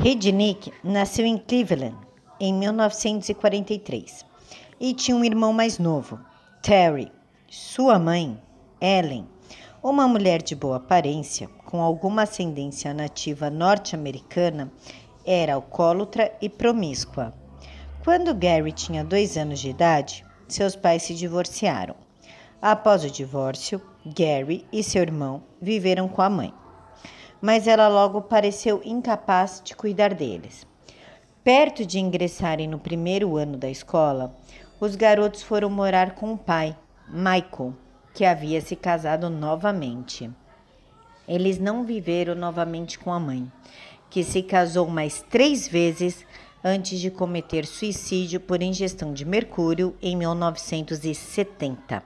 Rednick nasceu em Cleveland em 1943 e tinha um irmão mais novo, Terry. Sua mãe, Ellen, uma mulher de boa aparência, com alguma ascendência nativa norte-americana, era alcoólatra e promíscua. Quando Gary tinha 2 anos de idade, seus pais se divorciaram. Após o divórcio, Gary e seu irmão viveram com a mãe, mas ela logo pareceu incapaz de cuidar deles. Perto de ingressarem no primeiro ano da escola, os garotos foram morar com o pai, Michael, que havia se casado novamente. Eles não viveram novamente com a mãe, que se casou mais 3 vezes antes de cometer suicídio por ingestão de mercúrio em 1970.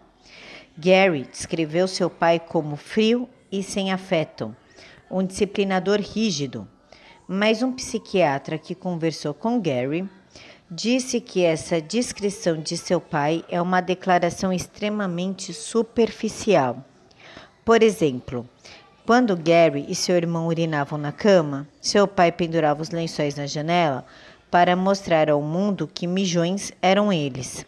Gary descreveu seu pai como frio e sem afeto, um disciplinador rígido, mas um psiquiatra que conversou com Gary disse que essa descrição de seu pai é uma declaração extremamente superficial. Por exemplo, quando Gary e seu irmão urinavam na cama, seu pai pendurava os lençóis na janela para mostrar ao mundo que mijões eram eles,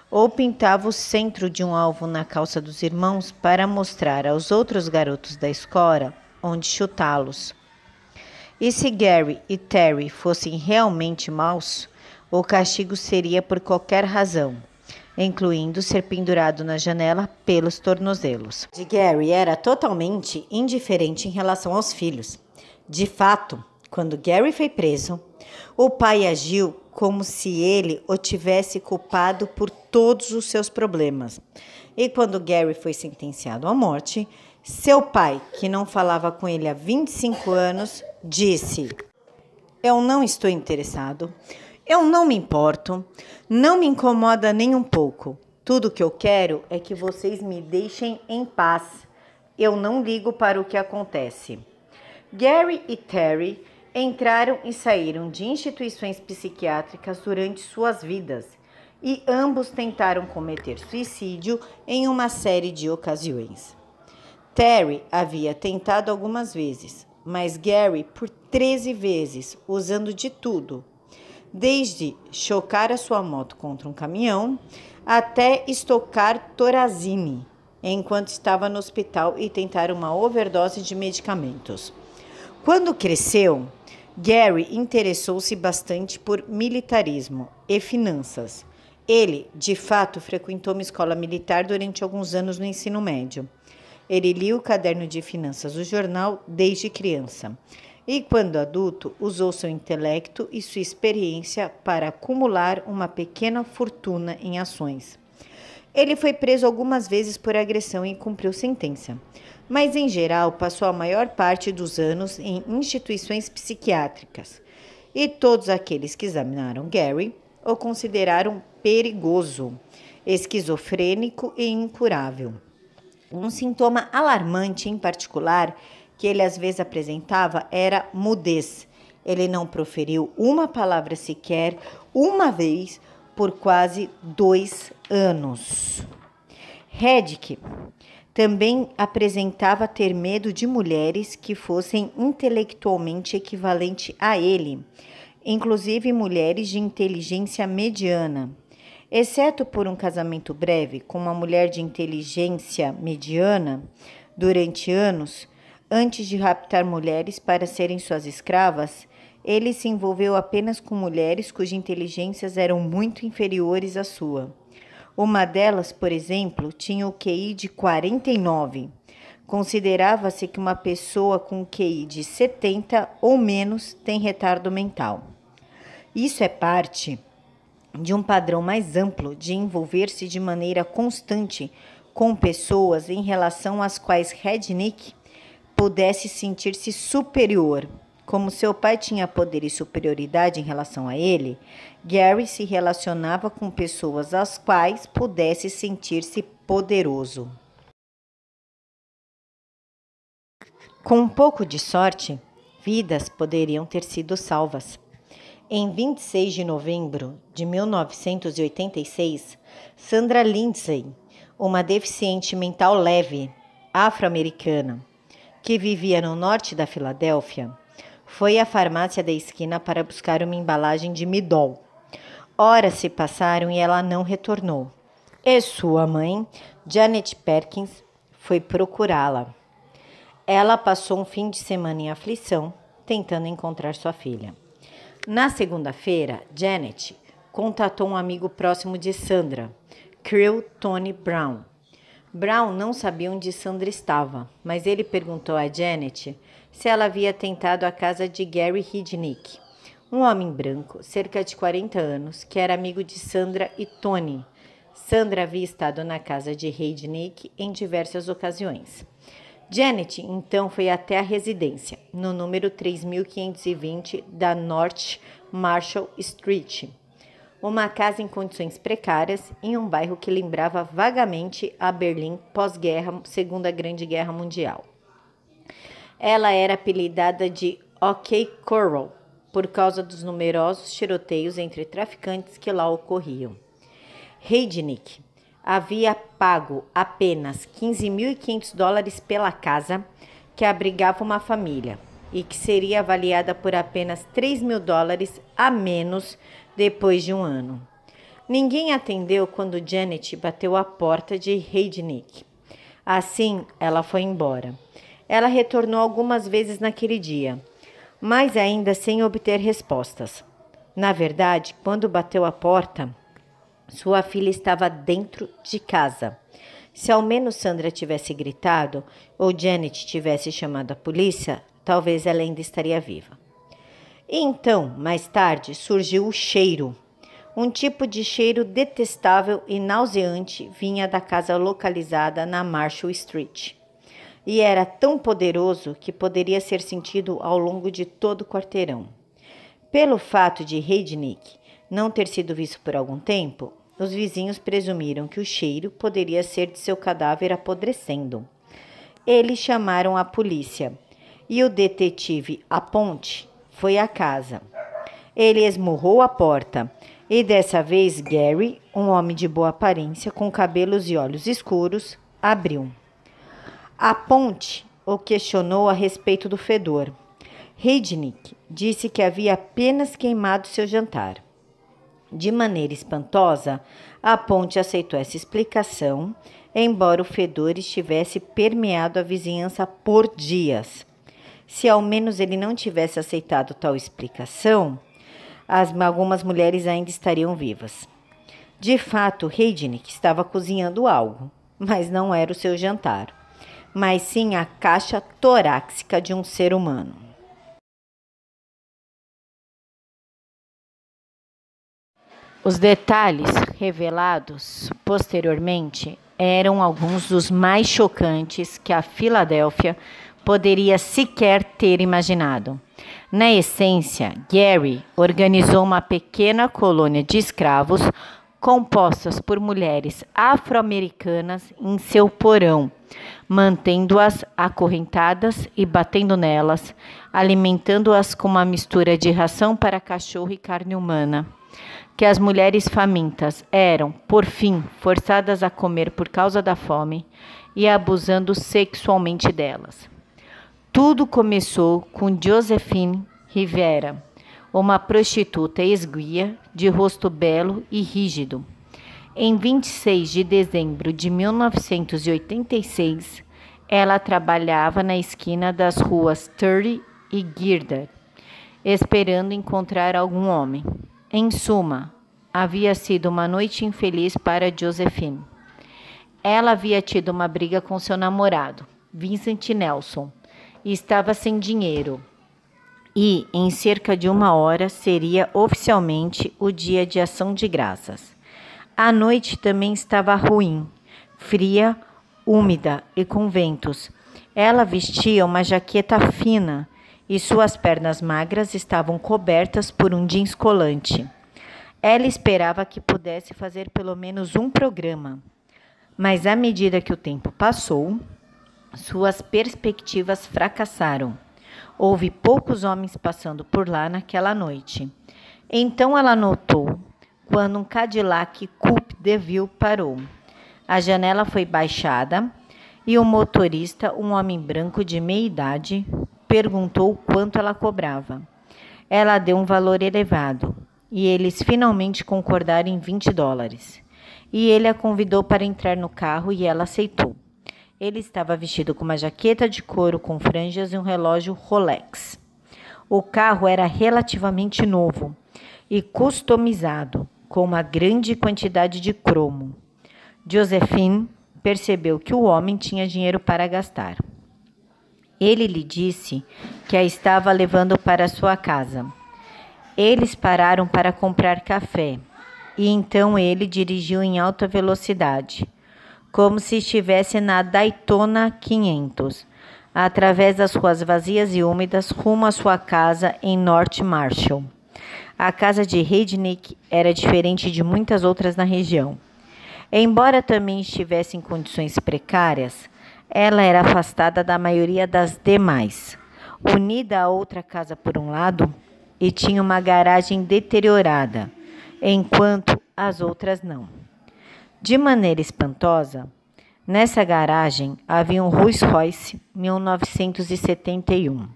ou pintava o centro de um alvo na calça dos irmãos para mostrar aos outros garotos da escola onde chutá-los. E se Gary e Terry fossem realmente maus, o castigo seria por qualquer razão, incluindo ser pendurado na janela pelos tornozelos. Gary era totalmente indiferente em relação aos filhos. De fato, quando Gary foi preso, o pai agiu como se ele o tivesse culpado por todos os seus problemas. E quando Gary foi sentenciado à morte, seu pai, que não falava com ele há 25 anos, disse: "Eu não estou interessado, eu não me importo, não me incomoda nem um pouco. Tudo que eu quero é que vocês me deixem em paz. Eu não ligo para o que acontece." Gary e Terry entraram e saíram de instituições psiquiátricas durante suas vidas e ambos tentaram cometer suicídio em uma série de ocasiões. Terry havia tentado algumas vezes, mas Gary por 13 vezes, usando de tudo, desde chocar a sua moto contra um caminhão até estocar Torazine, enquanto estava no hospital e tentar uma overdose de medicamentos. Quando cresceu, Gary interessou-se bastante por militarismo e finanças. Ele, de fato, frequentou uma escola militar durante alguns anos no ensino médio. Ele lia o caderno de finanças do jornal desde criança e, quando adulto, usou seu intelecto e sua experiência para acumular uma pequena fortuna em ações. Ele foi preso algumas vezes por agressão e cumpriu sentença, mas, em geral, passou a maior parte dos anos em instituições psiquiátricas. E todos aqueles que examinaram Gary o consideraram perigoso, esquizofrênico e incurável. Um sintoma alarmante, em particular, que ele às vezes apresentava era mudez. Ele não proferiu uma palavra sequer uma vez por quase 2 anos. Reddick também apresentava ter medo de mulheres que fossem intelectualmente equivalente a ele, inclusive mulheres de inteligência mediana. Exceto por um casamento breve com uma mulher de inteligência mediana durante anos, antes de raptar mulheres para serem suas escravas, ele se envolveu apenas com mulheres cujas inteligências eram muito inferiores à sua. Uma delas, por exemplo, tinha o QI de 49. Considerava-se que uma pessoa com QI de 70 ou menos tem retardo mental. Isso é parte de um padrão mais amplo de envolver-se de maneira constante com pessoas em relação às quais Rednick pudesse sentir-se superior. Como seu pai tinha poder e superioridade em relação a ele, Gary se relacionava com pessoas às quais pudesse sentir-se poderoso. Com um pouco de sorte, vidas poderiam ter sido salvas. Em 26 de novembro de 1986, Sandra Lindsay, uma deficiente mental leve, afro-americana, que vivia no norte da Filadélfia, Foi à farmácia da esquina para buscar uma embalagem de Midol. Horas se passaram e ela não retornou. E sua mãe, Janet Perkins, foi procurá-la. Ela passou um fim de semana em aflição, tentando encontrar sua filha. Na segunda-feira, Janet contatou um amigo próximo de Sandra, Creel Tony Brown. Brown não sabia onde Sandra estava, mas ele perguntou a Janet se ela havia tentado a casa de Gary Hidnick, um homem branco, cerca de 40 anos, que era amigo de Sandra e Tony. Sandra havia estado na casa de Hidnick em diversas ocasiões. Janet, então, foi até a residência, no número 3520 da North Marshall Street, uma casa em condições precárias em um bairro que lembrava vagamente a Berlim pós-guerra, Segunda Grande Guerra Mundial. Ela era apelidada de OK Corral por causa dos numerosos tiroteios entre traficantes que lá ocorriam. Hidnick havia pago apenas $15.500 pela casa, que abrigava uma família e que seria avaliada por apenas $3.000 a menos depois de um ano. Ninguém atendeu quando Janet bateu a porta de Hidnick. Assim, ela foi embora. Ela retornou algumas vezes naquele dia, mas ainda sem obter respostas. Na verdade, quando bateu a porta, sua filha estava dentro de casa. Se ao menos Sandra tivesse gritado ou Janet tivesse chamado a polícia, talvez ela ainda estaria viva. E então, mais tarde, surgiu o cheiro. Um tipo de cheiro detestável e nauseante vinha da casa localizada na Marshall Street. E era tão poderoso que poderia ser sentido ao longo de todo o quarteirão. Pelo fato de Hidnick não ter sido visto por algum tempo, os vizinhos presumiram que o cheiro poderia ser de seu cadáver apodrecendo. Eles chamaram a polícia e o detetive Aponte foi à casa. Ele esmurrou a porta e dessa vez Gary, um homem de boa aparência com cabelos e olhos escuros, abriu. Aponte o questionou a respeito do fedor. Hidnick disse que havia apenas queimado seu jantar. De maneira espantosa, Aponte aceitou essa explicação, embora o fedor estivesse permeado a vizinhança por dias. Se ao menos ele não tivesse aceitado tal explicação, algumas mulheres ainda estariam vivas. De fato, Hidnick estava cozinhando algo, mas não era o seu jantar, mas sim a caixa torácica de um ser humano. Os detalhes revelados posteriormente eram alguns dos mais chocantes que a Filadélfia poderia sequer ter imaginado. Na essência, Gary organizou uma pequena colônia de escravos compostas por mulheres afro-americanas em seu porão, mantendo-as acorrentadas e batendo nelas, alimentando-as com uma mistura de ração para cachorro e carne humana, que as mulheres famintas eram, por fim, forçadas a comer por causa da fome e abusando sexualmente delas. Tudo começou com Josephine Rivera, uma prostituta esguia, de rosto belo e rígido. Em 26 de dezembro de 1986, ela trabalhava na esquina das ruas 30 e Girder, esperando encontrar algum homem. Em suma, havia sido uma noite infeliz para Josephine. Ela havia tido uma briga com seu namorado, Vincent Nelson, e estava sem dinheiro. E, em cerca de 1 hora, seria oficialmente o dia de ação de graças. A noite também estava ruim, fria, úmida e com ventos. Ela vestia uma jaqueta fina e suas pernas magras estavam cobertas por um jeans colante. Ela esperava que pudesse fazer pelo menos um programa, mas à medida que o tempo passou, suas perspectivas fracassaram. Houve poucos homens passando por lá naquela noite. Então ela notou quando um Cadillac Coupe de Ville parou. A janela foi baixada e o motorista, um homem branco de meia idade, perguntou quanto ela cobrava. Ela deu um valor elevado e eles finalmente concordaram em $20. E ele a convidou para entrar no carro e ela aceitou. Ele estava vestido com uma jaqueta de couro com franjas e um relógio Rolex. O carro era relativamente novo e customizado, com uma grande quantidade de cromo. Josephine percebeu que o homem tinha dinheiro para gastar. Ele lhe disse que a estava levando para sua casa. Eles pararam para comprar café e então ele dirigiu em alta velocidade, como se estivesse na Daytona 500, através das ruas vazias e úmidas rumo à sua casa em North Marshall. A casa de Heidnik era diferente de muitas outras na região. Embora também estivesse em condições precárias, ela era afastada da maioria das demais, unida a outra casa por um lado, e tinha uma garagem deteriorada, enquanto as outras não. De maneira espantosa, nessa garagem havia um Rolls-Royce 1971.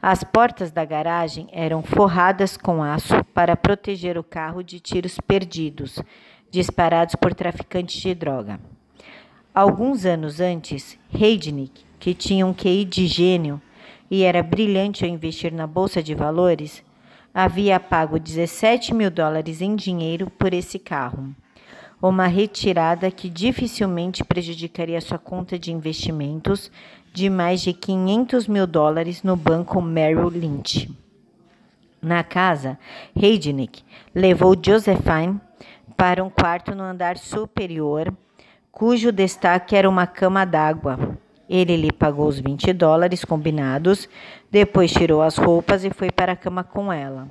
As portas da garagem eram forradas com aço para proteger o carro de tiros perdidos, disparados por traficantes de droga. Alguns anos antes, Heidnik, que tinha um QI de gênio e era brilhante ao investir na bolsa de valores, havia pago $17 mil em dinheiro por esse carro. Uma retirada que dificilmente prejudicaria sua conta de investimentos de mais de $500 mil no banco Merrill Lynch. Na casa, Heidnik levou Josephine para um quarto no andar superior, cujo destaque era uma cama d'água. Ele lhe pagou os $20 combinados, depois tirou as roupas e foi para a cama com ela.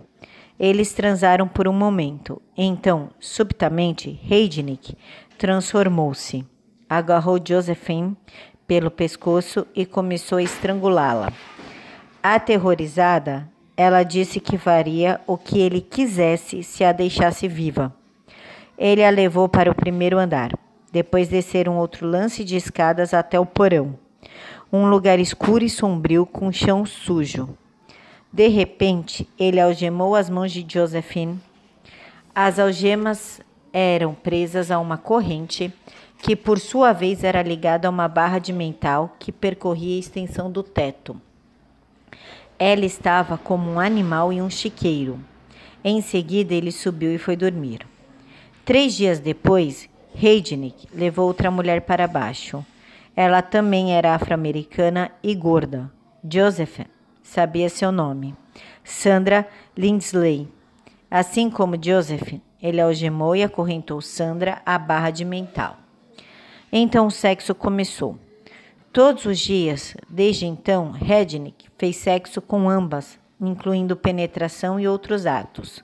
Eles transaram por um momento. Então, subitamente, Heidnik transformou-se. Agarrou Josephine pelo pescoço e começou a estrangulá-la. Aterrorizada, ela disse que faria o que ele quisesse se a deixasse viva. Ele a levou para o primeiro andar. Depois desceram outro lance de escadas até o porão. Um lugar escuro e sombrio com chão sujo. De repente, ele algemou as mãos de Josephine. As algemas eram presas a uma corrente que, por sua vez, era ligada a uma barra de metal que percorria a extensão do teto. Ela estava como um animal em um chiqueiro. Em seguida, ele subiu e foi dormir. 3 dias depois, Heidnik levou outra mulher para baixo. Ela também era afro-americana e gorda. Josephine sabia seu nome. Sandra Lindsley. Assim como Josephine, ele algemou e acorrentou Sandra à barra de metal. Então o sexo começou. Todos os dias, desde então, Heidnik fez sexo com ambas, incluindo penetração e outros atos.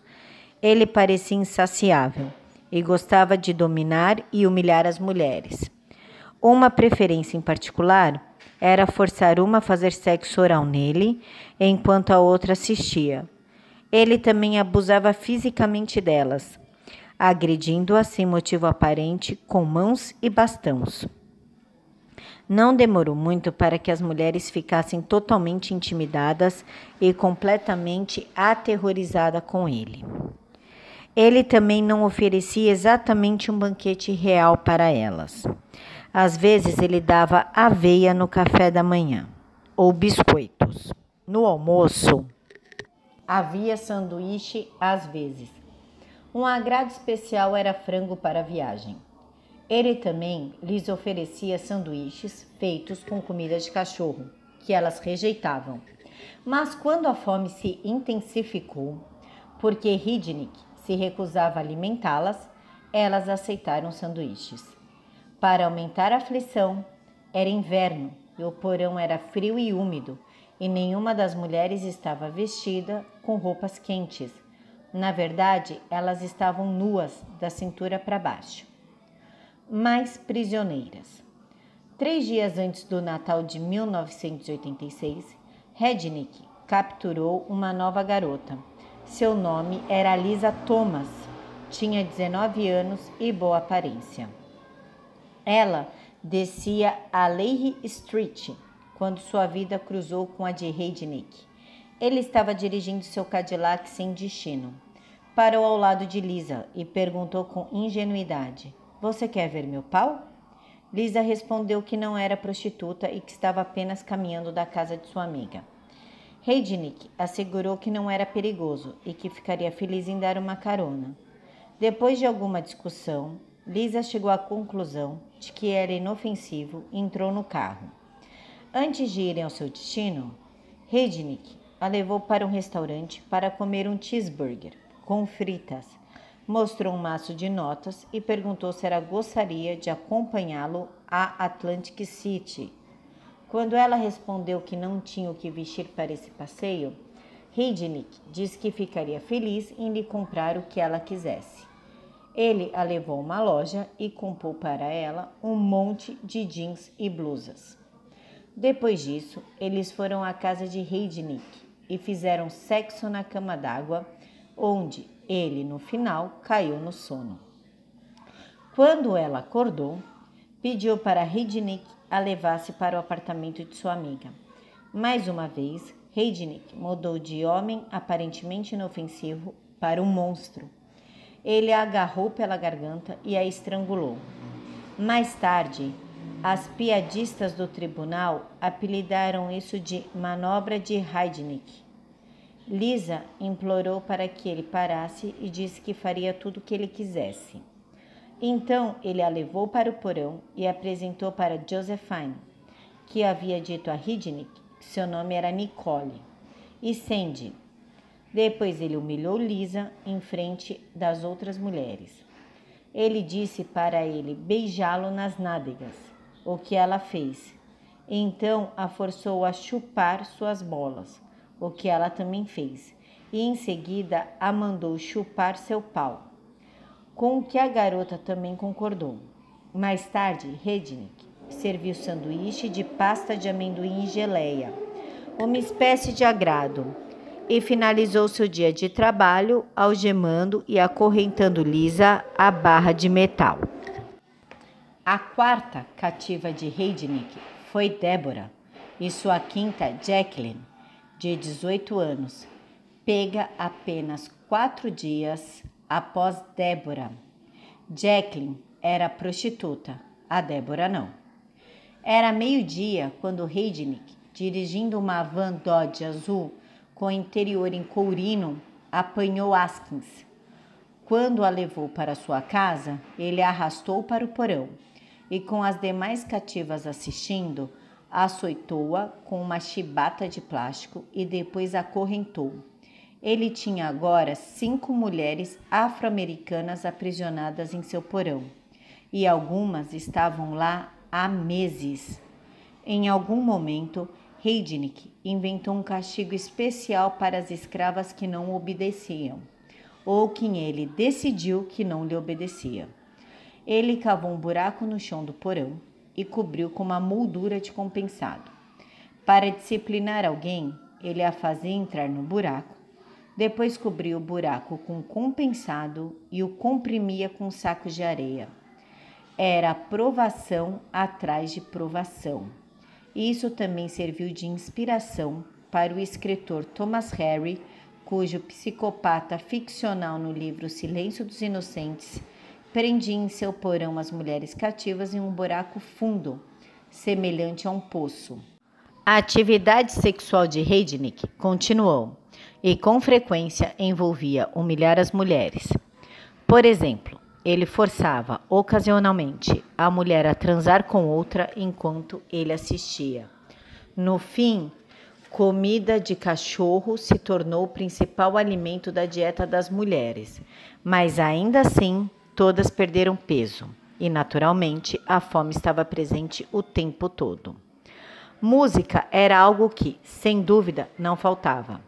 Ele parecia insaciável e gostava de dominar e humilhar as mulheres. Uma preferência em particular era forçar uma a fazer sexo oral nele, enquanto a outra assistia. Ele também abusava fisicamente delas, agredindo-as sem motivo aparente com mãos e bastões. Não demorou muito para que as mulheres ficassem totalmente intimidadas e completamente aterrorizadas com ele. Ele também não oferecia exatamente um banquete real para elas. Às vezes ele dava aveia no café da manhã, ou biscoitos. No almoço, havia sanduíche às vezes. Um agrado especial era frango para a viagem. Ele também lhes oferecia sanduíches feitos com comida de cachorro, que elas rejeitavam. Mas quando a fome se intensificou, porque Heidnik se recusava a alimentá-las, elas aceitaram sanduíches. Para aumentar a aflição, era inverno e o porão era frio e úmido, e nenhuma das mulheres estava vestida com roupas quentes. Na verdade, elas estavam nuas da cintura para baixo. Mais prisioneiras. 3 dias antes do Natal de 1986, Heidnik capturou uma nova garota. Seu nome era Lisa Thomas, tinha 19 anos e boa aparência. Ela descia a Leigh Street quando sua vida cruzou com a de Heidnik. Ele estava dirigindo seu Cadillac sem destino. Parou ao lado de Lisa e perguntou com ingenuidade: "Você quer ver meu pau?" Lisa respondeu que não era prostituta e que estava apenas caminhando da casa de sua amiga. Heidnik assegurou que não era perigoso e que ficaria feliz em dar uma carona. Depois de alguma discussão, Lisa chegou à conclusão de que era inofensivo e entrou no carro. Antes de irem ao seu destino, Heidnik a levou para um restaurante para comer um cheeseburger com fritas, mostrou um maço de notas e perguntou se ela gostaria de acompanhá-lo a Atlantic City. Quando ela respondeu que não tinha o que vestir para esse passeio, Heidnik disse que ficaria feliz em lhe comprar o que ela quisesse. Ele a levou a uma loja e comprou para ela um monte de jeans e blusas. Depois disso, eles foram à casa de Heidnik e fizeram sexo na cama d'água, onde ele, no final, caiu no sono. Quando ela acordou, pediu para Heidnik a levasse para o apartamento de sua amiga. Mais uma vez, Heidnik mudou de homem aparentemente inofensivo para um monstro. Ele a agarrou pela garganta e a estrangulou. Mais tarde, as piadistas do tribunal apelidaram isso de manobra de Heidnik. Lisa implorou para que ele parasse e disse que faria tudo o que ele quisesse. Então ele a levou para o porão e apresentou para Josephine, que havia dito a Heidnik que seu nome era Nicole, e Sandy. Depois ele humilhou Lisa em frente das outras mulheres. Ele disse para ele beijá-lo nas nádegas, o que ela fez. Então a forçou a chupar suas bolas, o que ela também fez, e em seguida a mandou chupar seu pau, com o que a garota também concordou. Mais tarde, Heidnik serviu sanduíche de pasta de amendoim e geleia, uma espécie de agrado, e finalizou seu dia de trabalho algemando e acorrentando Lisa à barra de metal. A quarta cativa de Heidnik foi Deborah e sua quinta, Jacqueline, de 18 anos, pega apenas 4 dias após Deborah. Jacqueline era prostituta, a Deborah não. Era meio-dia quando Heidnik, dirigindo uma van Dodge azul com interior em courino, apanhou Askins. Quando a levou para sua casa, ele a arrastou para o porão e, com as demais cativas assistindo, açoitou-a com uma chibata de plástico e depois acorrentou. Ele tinha agora 5 mulheres afro-americanas aprisionadas em seu porão, e algumas estavam lá há meses. Em algum momento, Heidnik inventou um castigo especial para as escravas que não obedeciam, ou quem ele decidiu que não lhe obedecia. Ele cavou um buraco no chão do porão e cobriu com uma moldura de compensado. Para disciplinar alguém, ele a fazia entrar no buraco, depois cobria o buraco com compensado e o comprimia com sacos de areia. Era provação atrás de provação. Isso também serviu de inspiração para o escritor Thomas Hardy, cujo psicopata ficcional no livro Silêncio dos Inocentes prendia em seu porão as mulheres cativas em um buraco fundo, semelhante a um poço. A atividade sexual de Heidnik continuou e com frequência envolvia humilhar as mulheres. Por exemplo, ele forçava ocasionalmente a mulher a transar com outra enquanto ele assistia. No fim, comida de cachorro se tornou o principal alimento da dieta das mulheres, mas ainda assim todas perderam peso e, naturalmente, a fome estava presente o tempo todo. Música era algo que, sem dúvida, não faltava.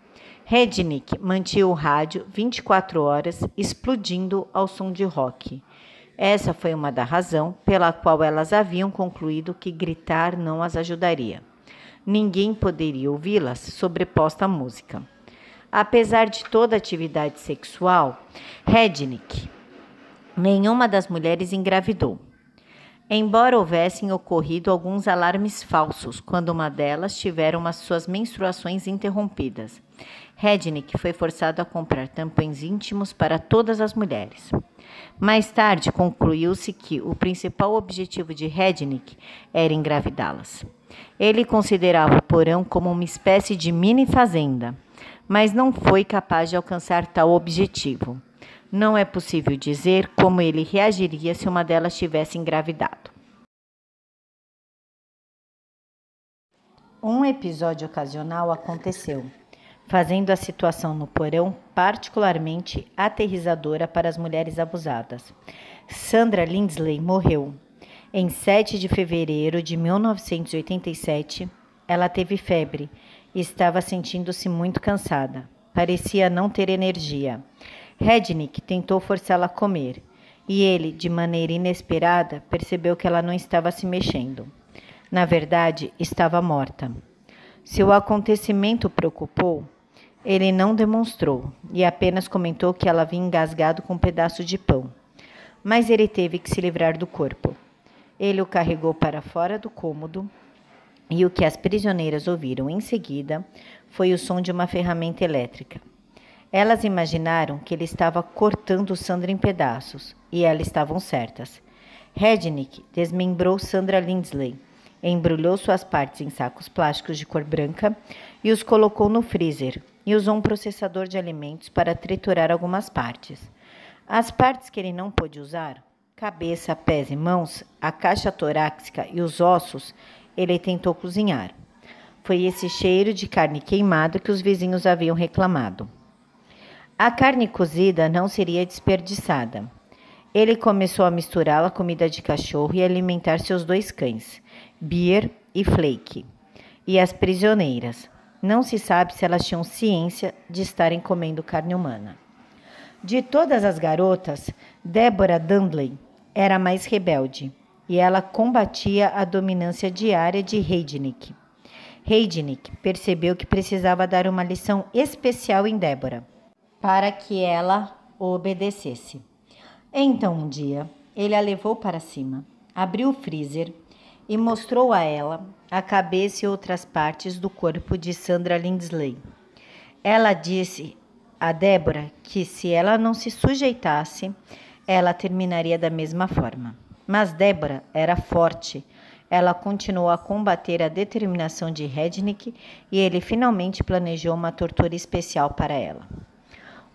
Heidnik mantinha o rádio 24 horas explodindo ao som de rock. Essa foi uma da razão pela qual elas haviam concluído que gritar não as ajudaria. Ninguém poderia ouvi-las sobreposta à música. Apesar de toda a atividade sexual, Heidnik, nenhuma das mulheres engravidou. embora houvessem ocorrido alguns alarmes falsos quando uma delas tiveram suas menstruações interrompidas. Hednick foi forçado a comprar tampões íntimos para todas as mulheres. Mais tarde, concluiu-se que o principal objetivo de Hednick era engravidá-las. Ele considerava o porão como uma espécie de mini fazenda, mas não foi capaz de alcançar tal objetivo. Não é possível dizer como ele reagiria se uma delas tivesse engravidado. Um episódio ocasional aconteceu, fazendo a situação no porão particularmente aterrizadora para as mulheres abusadas. Sandra Lindsley morreu. Em 7 de fevereiro de 1987, ela teve febre e estava sentindo-se muito cansada. Parecia não ter energia. Hednick tentou forçá-la a comer, e ele, de maneira inesperada, percebeu que ela não estava se mexendo. Na verdade, estava morta. Se o acontecimento o preocupou, ele não demonstrou e apenas comentou que ela havia engasgado com um pedaço de pão. Mas ele teve que se livrar do corpo. Ele o carregou para fora do cômodo e o que as prisioneiras ouviram em seguida foi o som de uma ferramenta elétrica. Elas imaginaram que ele estava cortando Sandra em pedaços, e elas estavam certas. Hednick desmembrou Sandra Lindsley, embrulhou suas partes em sacos plásticos de cor branca e os colocou no freezer, e usou um processador de alimentos para triturar algumas partes. As partes que ele não pôde usar, cabeça, pés e mãos, a caixa torácica e os ossos, ele tentou cozinhar. Foi esse cheiro de carne queimada que os vizinhos haviam reclamado. A carne cozida não seria desperdiçada. Ele começou a misturá-la à comida de cachorro e alimentar seus 2 cães, Beer e Flake, e as prisioneiras. Não se sabe se elas tinham ciência de estarem comendo carne humana. De todas as garotas, Deborah Dudley era a mais rebelde, e ela combatia a dominância diária de Hednick. Hednick percebeu que precisava dar uma lição especial em Deborah, para que ela o obedecesse. Então, um dia, ele a levou para cima, abriu o freezer e mostrou a ela a cabeça e outras partes do corpo de Sandra Lindsley. Ela disse a Deborah que, se ela não se sujeitasse, ela terminaria da mesma forma. Mas Deborah era forte. Ela continuou a combater a determinação de Hednick e ele finalmente planejou uma tortura especial para ela.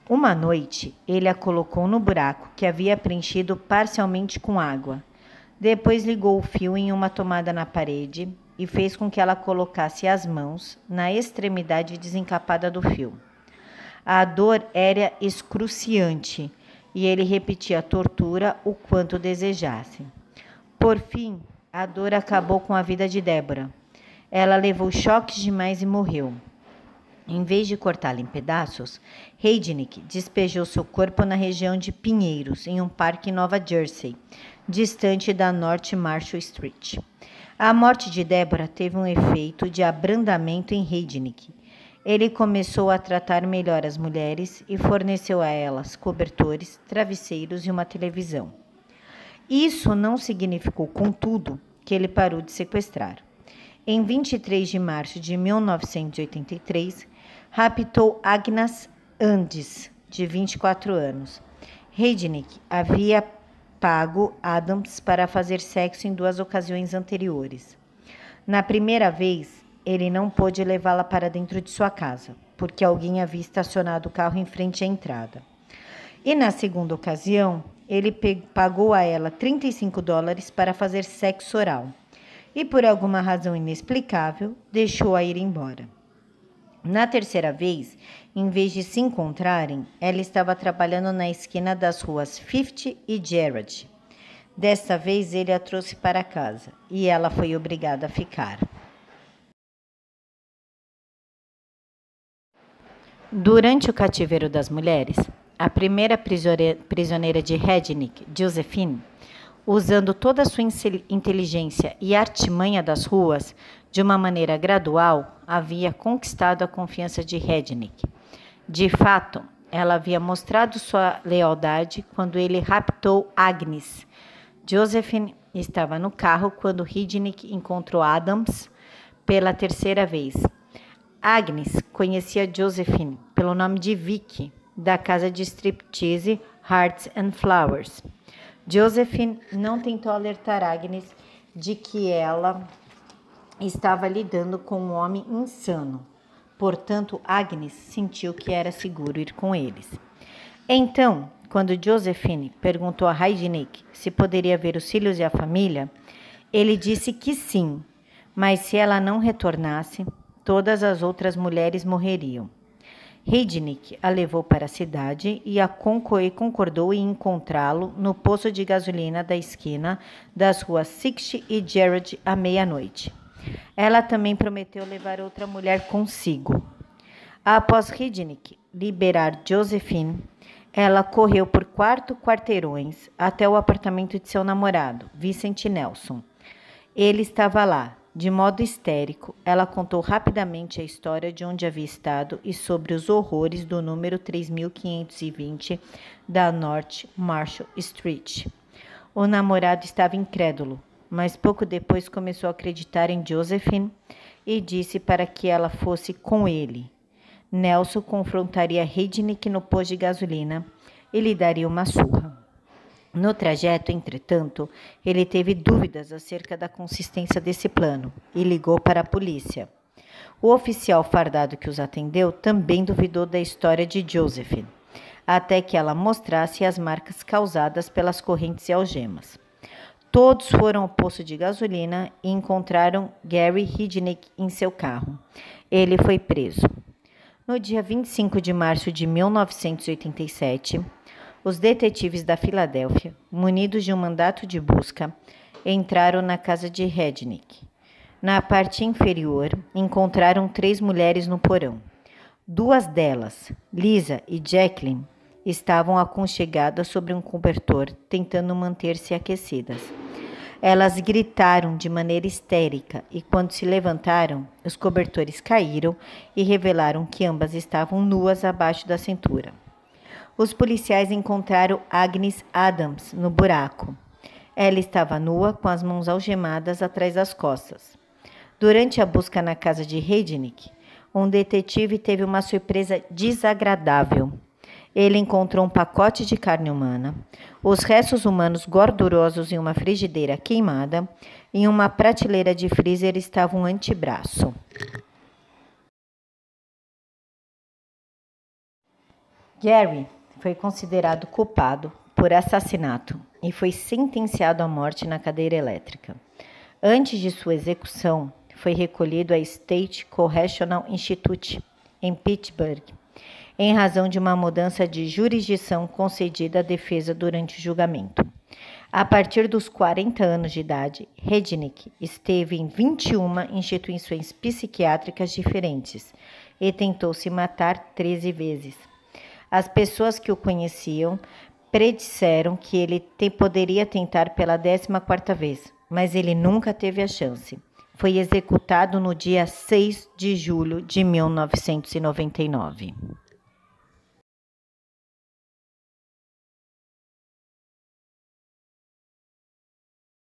Uma noite, ele a colocou no buraco que havia preenchido parcialmente com água. Depois ligou o fio em uma tomada na parede e fez com que ela colocasse as mãos na extremidade desencapada do fio. A dor era excruciante e ele repetia a tortura o quanto desejasse. Por fim, a dor acabou com a vida de Deborah. Ela levou choques demais e morreu. Em vez de cortá-la em pedaços, Hednick despejou seu corpo na região de Pinheiros, em um parque em Nova Jersey, distante da North Marshall Street. A morte de Deborah teve um efeito de abrandamento em Hednick. Ele começou a tratar melhor as mulheres e forneceu a elas cobertores, travesseiros e uma televisão. Isso não significou, contudo, que ele parou de sequestrar. Em 23 de março de 1983, raptou Agnes Andes, de 24 anos. Hednick havia pago Adams para fazer sexo em 2 ocasiões anteriores. Na primeira vez, ele não pôde levá-la para dentro de sua casa, porque alguém havia estacionado o carro em frente à entrada. E na segunda ocasião, ele pagou a ela $35 para fazer sexo oral. E por alguma razão inexplicável, deixou-a ir embora. Na terceira vez, em vez de se encontrarem, ela estava trabalhando na esquina das ruas 50 e Gerrard. Desta vez, ele a trouxe para casa e ela foi obrigada a ficar. Durante o cativeiro das mulheres, a primeira prisioneira de Hednick, Josephine, usando toda a sua inteligência e artimanha das ruas, de uma maneira gradual, havia conquistado a confiança de Hednick. De fato, ela havia mostrado sua lealdade quando ele raptou Agnes. Josephine estava no carro quando Hidnik encontrou Adams pela terceira vez. Agnes conhecia Josephine pelo nome de Vicky, da casa de striptease Hearts and Flowers. Josephine não tentou alertar Agnes de que ela estava lidando com um homem insano. Portanto, Agnes sentiu que era seguro ir com eles. Então, quando Josephine perguntou a Hidnik se poderia ver os filhos e a família, ele disse que sim, mas se ela não retornasse, todas as outras mulheres morreriam. Hidnik a levou para a cidade e concordou em encontrá-lo no posto de gasolina da esquina das ruas Sixth e Gerrard à meia-noite. Ela também prometeu levar outra mulher consigo. Após Hidnik liberar Josephine, ela correu por 4 quarteirões até o apartamento de seu namorado, Vincent Nelson. Ele estava lá. De modo histérico, ela contou rapidamente a história de onde havia estado e sobre os horrores do número 3520 da North Marshall Street. O namorado estava incrédulo, mas pouco depois começou a acreditar em Josephine e disse para que ela fosse com ele. Nelson confrontaria Hidnik no posto de gasolina e lhe daria uma surra. No trajeto, entretanto, ele teve dúvidas acerca da consistência desse plano e ligou para a polícia. O oficial fardado que os atendeu também duvidou da história de Josephine, até que ela mostrasse as marcas causadas pelas correntes e algemas. Todos foram ao posto de gasolina e encontraram Gary Hidnik em seu carro. Ele foi preso. No dia 25 de março de 1987, os detetives da Filadélfia, munidos de um mandato de busca, entraram na casa de Hidnik. Na parte inferior, encontraram 3 mulheres no porão. 2 delas, Lisa e Jacqueline, estavam aconchegadas sobre um cobertor, tentando manter-se aquecidas. Elas gritaram de maneira histérica e, quando se levantaram, os cobertores caíram e revelaram que ambas estavam nuas abaixo da cintura. Os policiais encontraram Agnes Adams no buraco. Ela estava nua, com as mãos algemadas atrás das costas. Durante a busca na casa de Hidnik, um detetive teve uma surpresa desagradável. Ele encontrou um pacote de carne humana, os restos humanos gordurosos em uma frigideira queimada, e em uma prateleira de freezer estava um antebraço. Gary foi considerado culpado por assassinato e foi sentenciado à morte na cadeira elétrica. Antes de sua execução, foi recolhido à State Correctional Institute, em Pittsburgh, em razão de uma mudança de jurisdição concedida à defesa durante o julgamento. A partir dos 40 anos de idade, Hidnik esteve em 21 instituições psiquiátricas diferentes e tentou se matar 13 vezes. As pessoas que o conheciam predisseram que ele poderia tentar pela 14ª vez, mas ele nunca teve a chance. Foi executado no dia 6 de julho de 1999.